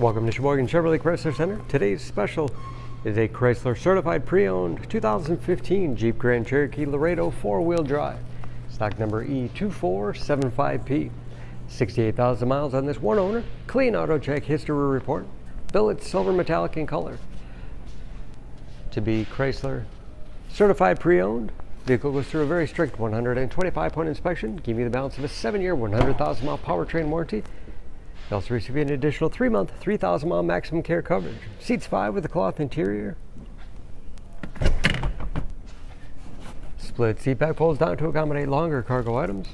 Welcome to Sheboygan Chevrolet Chrysler Center. Today's special is a Chrysler certified pre-owned 2015 Jeep Grand Cherokee Laredo 4-wheel drive. Stock number E2475P. 68,000 miles on this one owner. Clean auto check history report. Billet Silver Metallic in color. To be Chrysler certified pre-owned, vehicle goes through a very strict 125-point inspection, giving you the balance of a 7-year, 100,000-mile powertrain warranty. You also receive an additional 3-month, 3,000-mile maximum care coverage. Seats 5 with a cloth interior. Split seat back folds down to accommodate longer cargo items.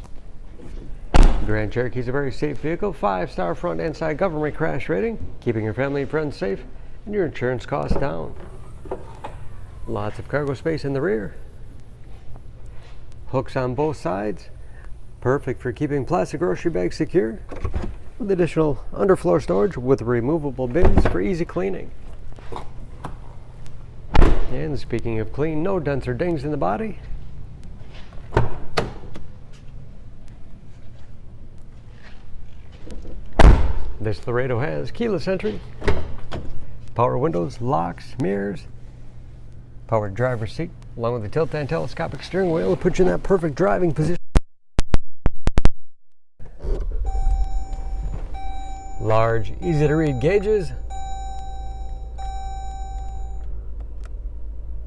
Grand Cherokee is a very safe vehicle. 5-star front and side government crash rating, keeping your family and friends safe and your insurance costs down. Lots of cargo space in the rear. Hooks on both sides. Perfect for keeping plastic grocery bags secure. With additional underfloor storage with removable bins for easy cleaning. And speaking of clean, no dents or dings in the body. This Laredo has keyless entry, power windows, locks, mirrors, powered driver's seat, along with the tilt and telescopic steering wheel to put you in that perfect driving position. Large, easy to read gauges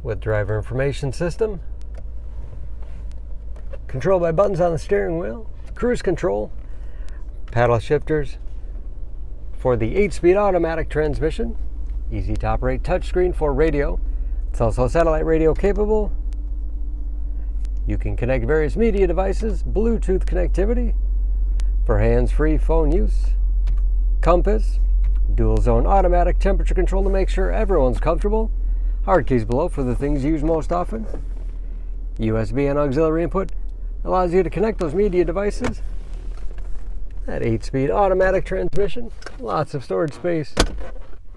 with driver information system, controlled by buttons on the steering wheel, cruise control, paddle shifters for the 8-speed automatic transmission, easy to operate touchscreen for radio. It's also satellite radio capable. You can connect various media devices, Bluetooth connectivity for hands-free phone use. Compass, dual zone automatic temperature control to make sure everyone's comfortable. Hard keys below for the things used most often. USB and auxiliary input allows you to connect those media devices. That 8-speed automatic transmission, lots of storage space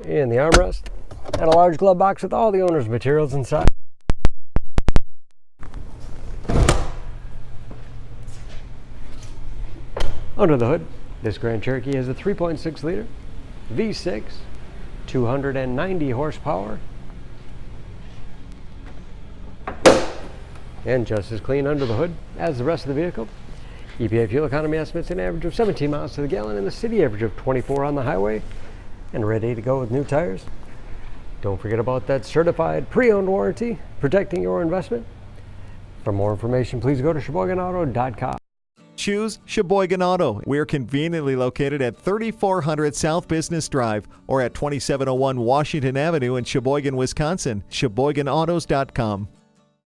in the armrest, and a large glove box with all the owner's materials inside. Under the hood, this Grand Cherokee has a 3.6-liter V6, 290 horsepower, and just as clean under the hood as the rest of the vehicle. EPA fuel economy estimates an average of 17 miles to the gallon in the city, average of 24 on the highway, and ready to go with new tires. Don't forget about that certified pre-owned warranty, protecting your investment. For more information, please go to SheboyganAuto.com. Choose Sheboygan Auto. We're conveniently located at 3400 South Business Drive or at 2701 Washington Avenue in Sheboygan, Wisconsin. SheboyganAutos.com.